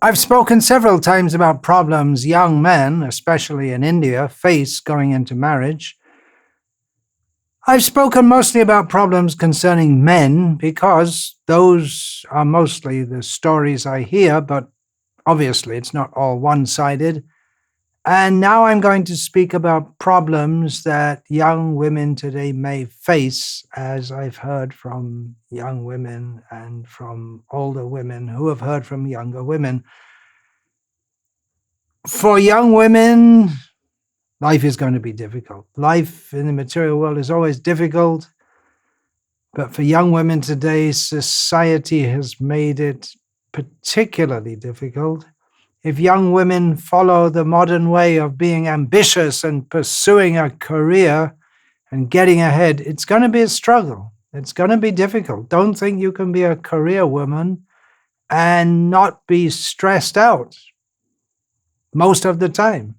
I've spoken several times about problems young men, especially in India, face going into marriage. I've spoken mostly about problems concerning men because those are mostly the stories I hear, but obviously it's not all one-sided. And now I'm going to speak about problems that young women today may face, as I've heard from young women and from older women who have heard from younger women. For young women, life is going to be difficult. Life in the material world is always difficult, but for young women today, society has made it particularly difficult. If young women follow the modern way of being ambitious and pursuing a career and getting ahead, it's going to be a struggle. It's going to be difficult. Don't think you can be a career woman and not be stressed out most of the time.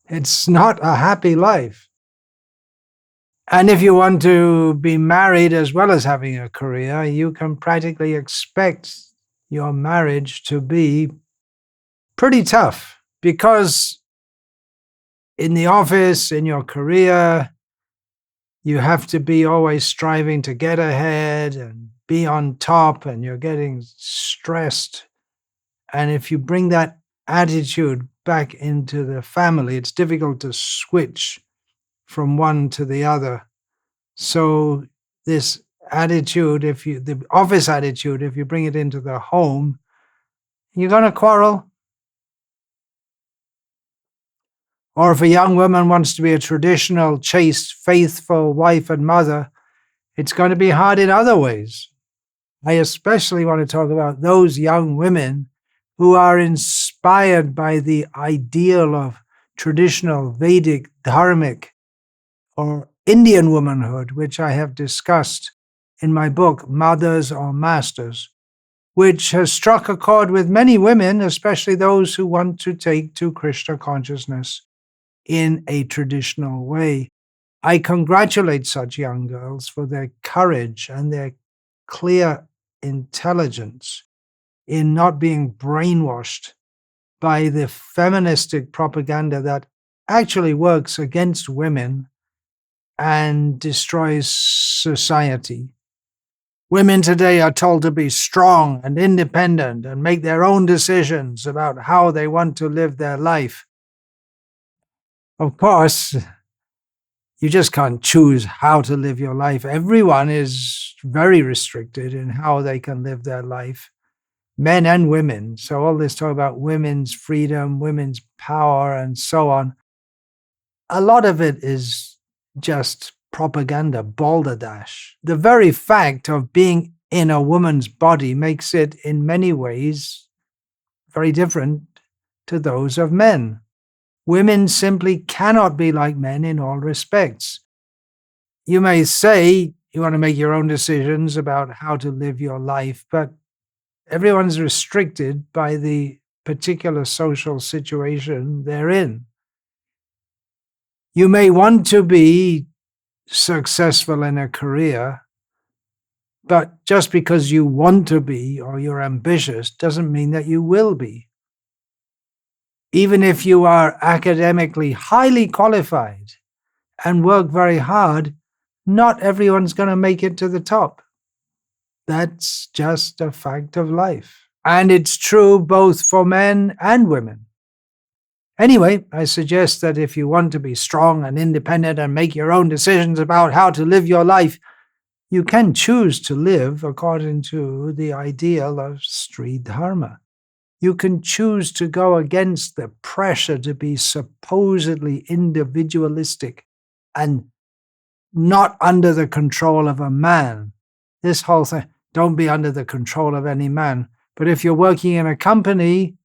It's not a happy life. And if you want to be married as well as having a career, you can practically expect your marriage to be pretty tough, because in the office, in your career, you have to be always striving to get ahead and be on top, and you're getting stressed. And if you bring that attitude back into the family, it's difficult to switch from one to the other. So this attitude, the office attitude, if you bring it into the home, you're going to quarrel. Or if a young woman wants to be a traditional, chaste, faithful wife and mother, it's going to be hard in other ways. I especially want to talk about those young women who are inspired by the ideal of traditional Vedic, dharmic, or Indian womanhood, which I have discussed in my book, Mothers or Masters, which has struck a chord with many women, especially those who want to take to Krishna consciousness in a traditional way. I congratulate such young girls for their courage and their clear intelligence in not being brainwashed by the feministic propaganda that actually works against women and destroys society. Women today are told to be strong and independent and make their own decisions about how they want to live their life. Of course, you just can't choose how to live your life. Everyone is very restricted in how they can live their life, men and women. So all this talk about women's freedom, women's power, and so on, a lot of it is just propaganda, balderdash. The very fact of being in a woman's body makes it, in many ways, very different to those of men. Women simply cannot be like men in all respects. You may say you want to make your own decisions about how to live your life, but everyone's restricted by the particular social situation they're in. You may want to be successful in a career, but just because you want to be or you're ambitious doesn't mean that you will be. Even if you are academically highly qualified and work very hard, not everyone's going to make it to the top. That's just a fact of life. And it's true both for men and women. Anyway, I suggest that if you want to be strong and independent and make your own decisions about how to live your life, you can choose to live according to the ideal of Sri Dharma. You can choose to go against the pressure to be supposedly individualistic and not under the control of a man. This whole thing, don't be under the control of any man. But if you're working in a company,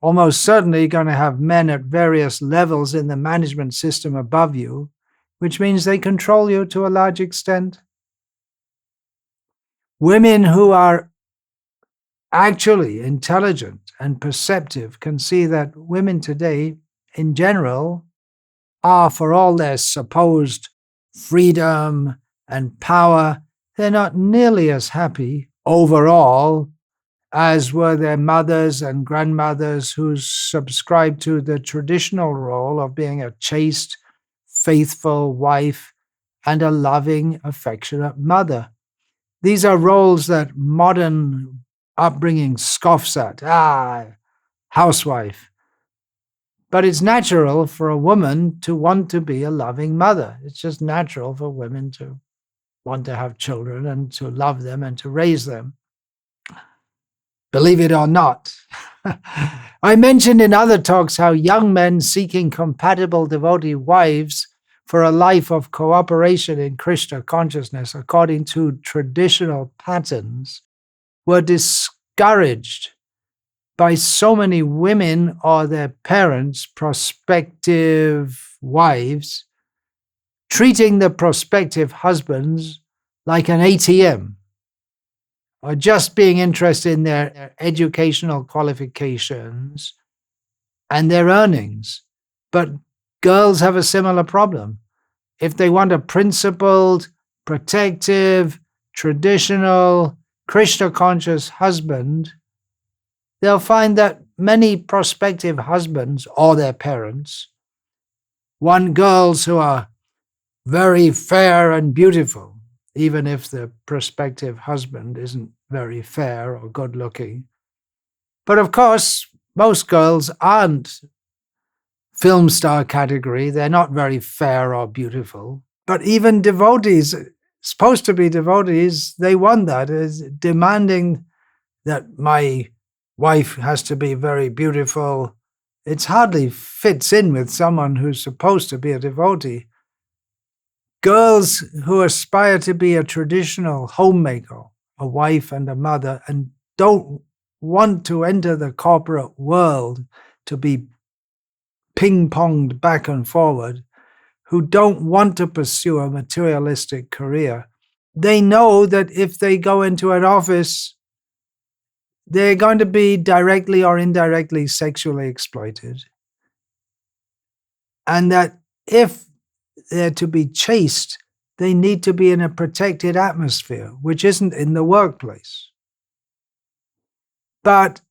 almost certainly you're going to have men at various levels in the management system above you, which means they control you to a large extent. Women who are actually intelligent and perceptive can see that women today, in general, are, for all their supposed freedom and power, they're not nearly as happy overall as were their mothers and grandmothers who subscribed to the traditional role of being a chaste, faithful wife and a loving, affectionate mother. These are roles that modern upbringing scoffs at. Housewife. But it's natural for a woman to want to be a loving mother. It's just natural for women to want to have children and to love them and to raise them. Believe it or not. I mentioned in other talks how young men seeking compatible devotee wives for a life of cooperation in Krishna consciousness according to traditional patterns were discouraged by so many women or their parents, prospective wives, treating the prospective husbands like an ATM, or just being interested in their educational qualifications and their earnings. But girls have a similar problem. If they want a principled, protective, traditional, Krishna-conscious husband, they'll find that many prospective husbands or their parents want girls who are very fair and beautiful, even if the prospective husband isn't very fair or good looking. But of course, most girls aren't film star category. They're not very fair or beautiful. But even devotees, supposed to be devotees, they want that, is demanding that my wife has to be very beautiful. It hardly fits in with someone who's supposed to be a devotee. Girls who aspire to be a traditional homemaker, a wife and a mother, and don't want to enter the corporate world to be ping-ponged back and forward, who don't want to pursue a materialistic career, they know that if they go into an office, they're going to be directly or indirectly sexually exploited. And that if they're to be chaste, they need to be in a protected atmosphere, which isn't in the workplace. But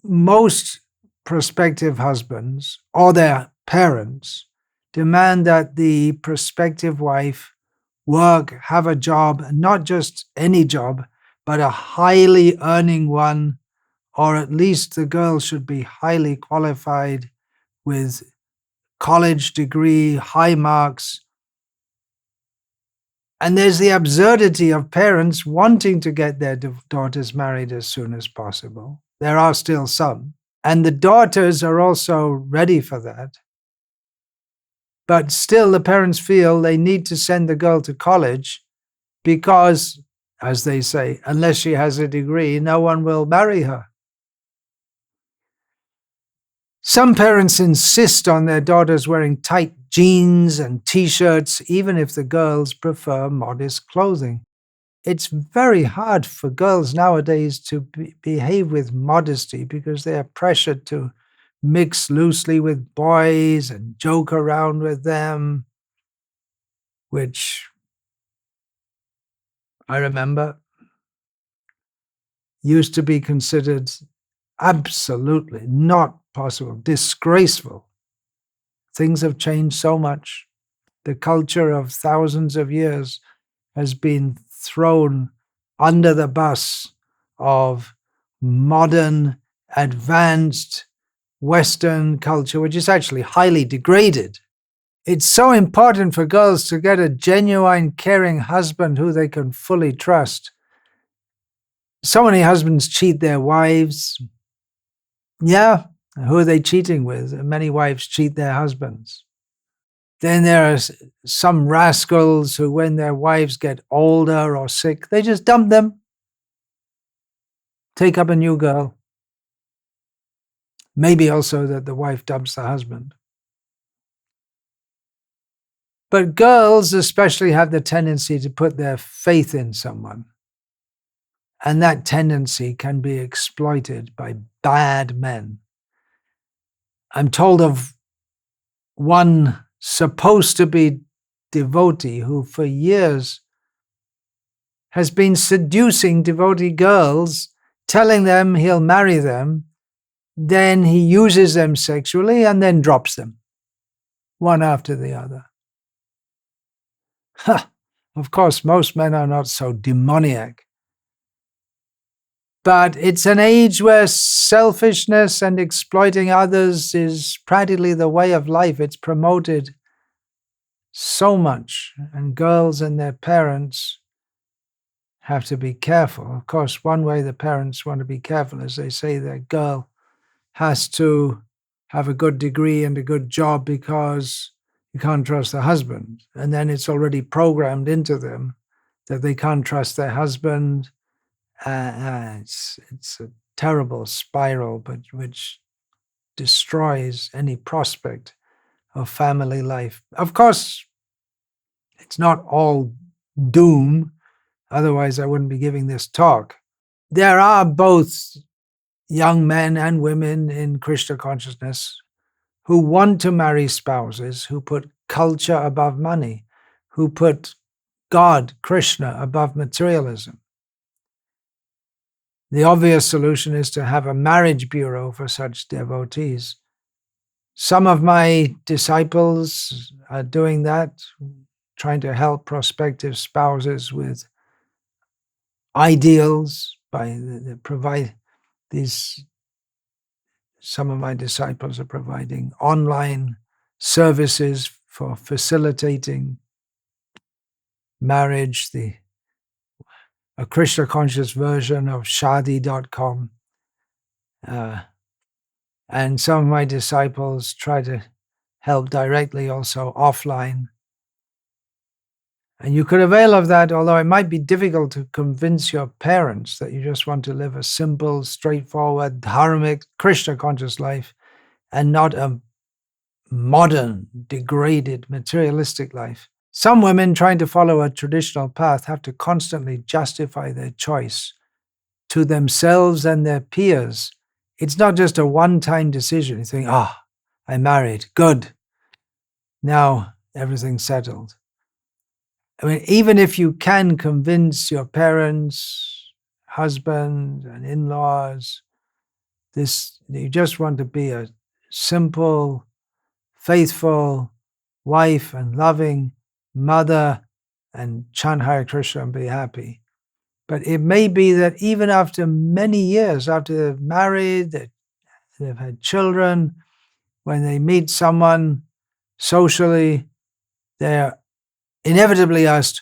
most prospective husbands or their parents demand that the prospective wife work, have a job, and not just any job, but a highly earning one, or at least the girl should be highly qualified with college degree, high marks. And there's the absurdity of parents wanting to get their daughters married as soon as possible. There are still some. And the daughters are also ready for that. But still the parents feel they need to send the girl to college because, as they say, unless she has a degree, no one will marry her. Some parents insist on their daughters wearing tight jeans and t-shirts, even if the girls prefer modest clothing. It's very hard for girls nowadays to behave with modesty because they are pressured to mix loosely with boys and joke around with them, which I remember used to be considered absolutely not possible, disgraceful. Things have changed so much. The culture of thousands of years has been thrown under the bus of modern, advanced Western culture, which is actually highly degraded. It's so important for girls to get a genuine, caring husband who they can fully trust. So many husbands cheat their wives. Yeah, who are they cheating with? Many wives cheat their husbands. Then there are some rascals who, when their wives get older or sick, they just dump them, take up a new girl. Maybe also that the wife dumps the husband. But girls especially have the tendency to put their faith in someone. And that tendency can be exploited by bad men. I'm told of one supposed to be devotee who for years has been seducing devotee girls telling them he'll marry them, then he uses them sexually and then drops them, one after the other. Of course, most men are not so demoniac. But it's an age where selfishness and exploiting others is practically the way of life. It's promoted so much, and girls and their parents have to be careful. Of course, one way the parents want to be careful is they say their girl has to have a good degree and a good job because you can't trust the husband. And then it's already programmed into them that they can't trust their husband. It's a terrible spiral, but which destroys any prospect of family life. Of course, it's not all doom. Otherwise, I wouldn't be giving this talk. There are both young men and women in Krishna consciousness who want to marry spouses who put culture above money, who put God, Krishna, above materialism. The obvious solution is to have a marriage bureau for such devotees. Some of my disciples are doing that, trying to help prospective spouses with ideals they provide these. Some of my disciples are providing online services for facilitating marriage, a Krishna conscious version of shadi.com. And some of my disciples try to help directly also offline. And you could avail of that, although it might be difficult to convince your parents that you just want to live a simple, straightforward, dharmic, Krishna conscious life and not a modern, degraded, materialistic life. Some women trying to follow a traditional path have to constantly justify their choice to themselves and their peers. It's not just a one-time decision. You think, I married, good. Now everything's settled. I mean, even if you can convince your parents, husband, and in-laws, you just want to be a simple, faithful wife and loving mother and chant Hare Krishna and be happy. But it may be that even after many years, after they've married, they've had children, when they meet someone socially, they're inevitably asked,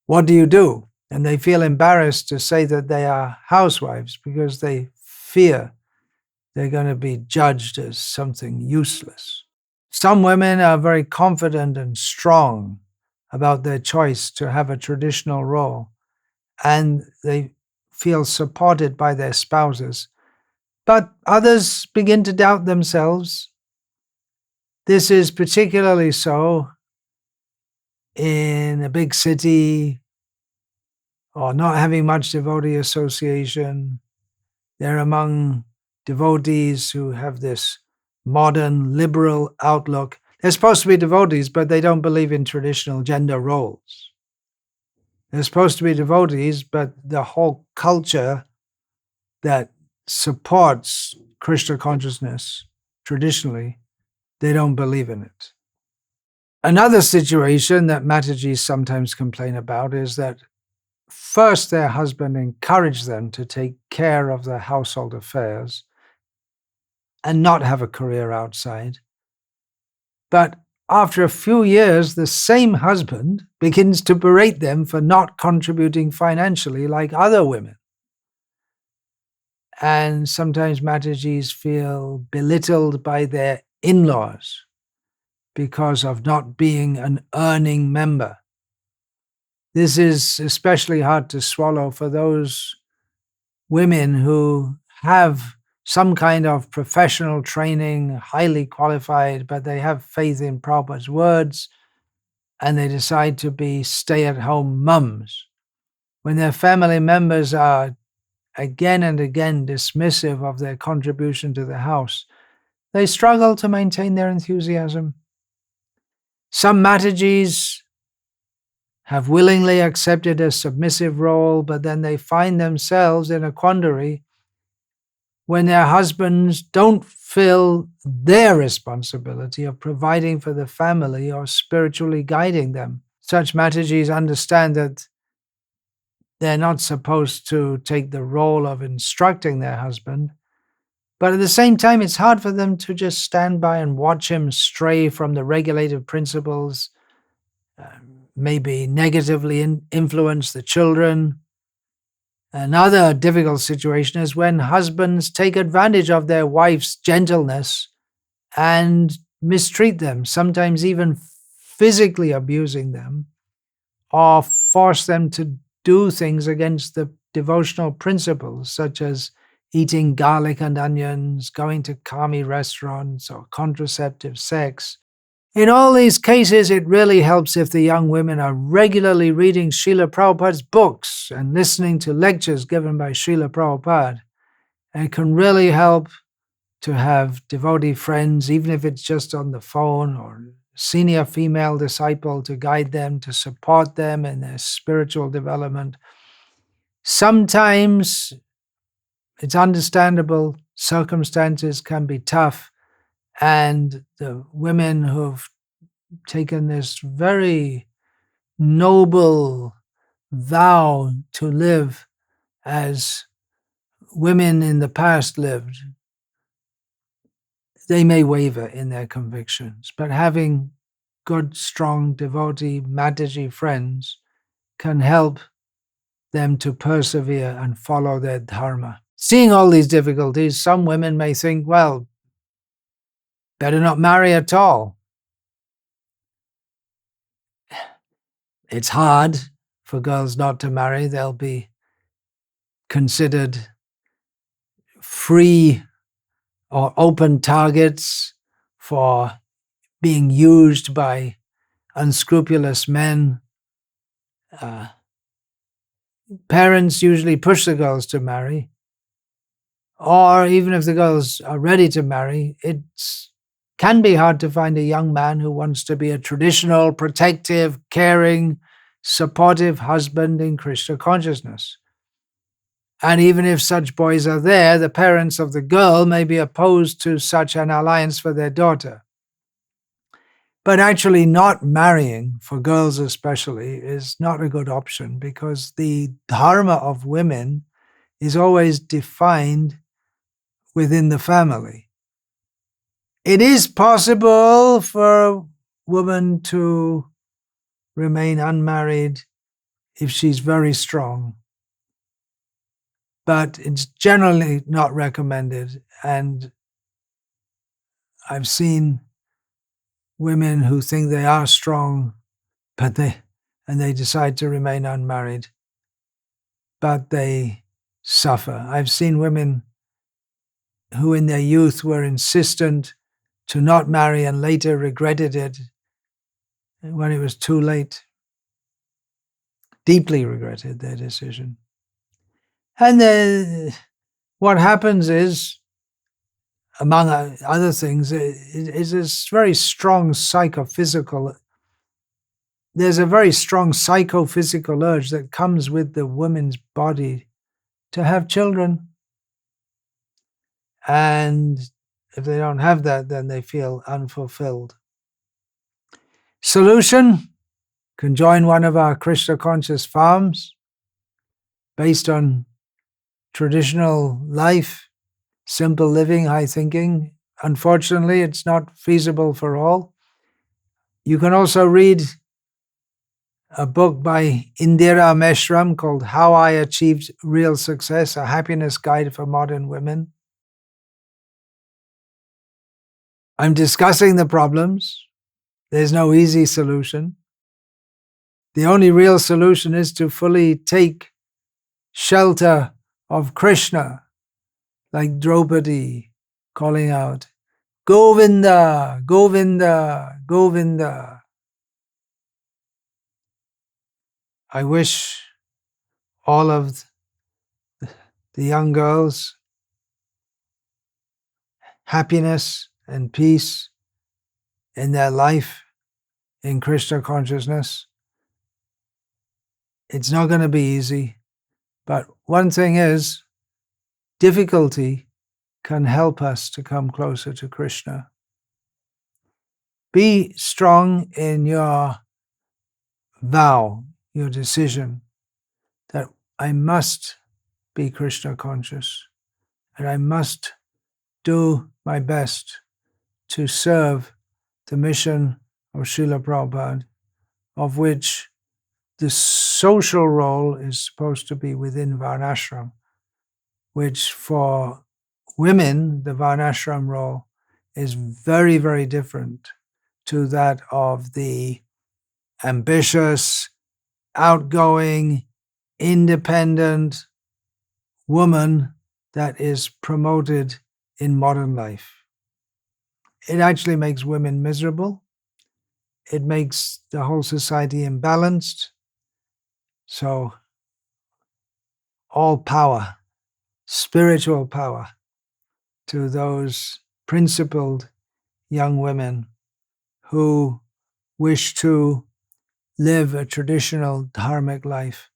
what do you do? And they feel embarrassed to say that they are housewives because they fear they're going to be judged as something useless. Some women are very confident and strong about their choice to have a traditional role, and they feel supported by their spouses. But others begin to doubt themselves. This is particularly so in a big city or not having much devotee association. They're among devotees who have this modern, liberal outlook. They're supposed to be devotees, but they don't believe in traditional gender roles. They're supposed to be devotees, but the whole culture that supports Krishna consciousness traditionally, they don't believe in it. Another situation that Matajis sometimes complain about is that first their husband encouraged them to take care of their household affairs and not have a career outside. But after a few years, the same husband begins to berate them for not contributing financially like other women. And sometimes Matajis feel belittled by their in-laws because of not being an earning member. This is especially hard to swallow for those women who have some kind of professional training, highly qualified, but they have faith in Prabhupada's words, and they decide to be stay-at-home mums. When their family members are again and again dismissive of their contribution to the house, they struggle to maintain their enthusiasm. Some Matajis have willingly accepted a submissive role, but then they find themselves in a quandary when their husbands don't feel their responsibility of providing for the family or spiritually guiding them. Such Matajis understand that they're not supposed to take the role of instructing their husband, but at the same time, it's hard for them to just stand by and watch him stray from the regulative principles, maybe negatively influence the children. Another difficult situation is when husbands take advantage of their wife's gentleness and mistreat them, sometimes even physically abusing them, or force them to do things against the devotional principles, such as eating garlic and onions, going to kami restaurants, or contraceptive sex. In all these cases, it really helps if the young women are regularly reading Srila Prabhupada's books and listening to lectures given by Srila Prabhupada. And it can really help to have devotee friends, even if it's just on the phone, or senior female disciple to guide them, to support them in their spiritual development. Sometimes it's understandable, circumstances can be tough, and the women who've taken this very noble vow to live as women in the past lived, they may waver in their convictions, but having good, strong devotee, Mataji friends can help them to persevere and follow their dharma. Seeing all these difficulties, some women may think, well, better not marry at all. It's hard for girls not to marry. They'll be considered free or open targets for being used by unscrupulous men. Parents usually push the girls to marry, or even if the girls are ready to marry, it can be hard to find a young man who wants to be a traditional, protective, caring, supportive husband in Krishna consciousness. And even if such boys are there, the parents of the girl may be opposed to such an alliance for their daughter. But actually not marrying, for girls especially, is not a good option, because the dharma of women is always defined within the family. It is possible for a woman to remain unmarried if she's very strong, but it's generally not recommended. And I've seen women who think they are strong, but they decide to remain unmarried, but they suffer. I've seen women who in their youth were insistent to not marry and later regretted it when it was too late, deeply regretted their decision. And then what happens is, among other things, is this very strong psychophysical, there's a very strong psychophysical urge that comes with the woman's body to have children. And if they don't have that, then they feel unfulfilled. Solution: can join one of our Krishna conscious farms based on traditional life, simple living, high thinking. Unfortunately, it's not feasible for all. You can also read a book by Indira Meshram called How I Achieved Real Success, a happiness guide for modern women. I'm discussing the problems. There's no easy solution. The only real solution is to fully take shelter of Krishna, like Draupadi calling out, Govinda, Govinda, Govinda. I wish all of the young girls happiness and peace in their life in Krishna consciousness. It's not going to be easy. But one thing is, difficulty can help us to come closer to Krishna. Be strong in your vow, your decision, that I must be Krishna conscious, and I must do my best to serve the mission of Srila Prabhupada, of which the social role is supposed to be within Varnashram, which for women, the Varnashram role is very, very different to that of the ambitious, outgoing, independent woman that is promoted in modern life. It actually makes women miserable. It makes the whole society imbalanced. So all power, spiritual power, to those principled young women who wish to live a traditional dharmic life.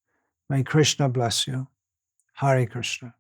May Krishna bless you. Hare Krishna.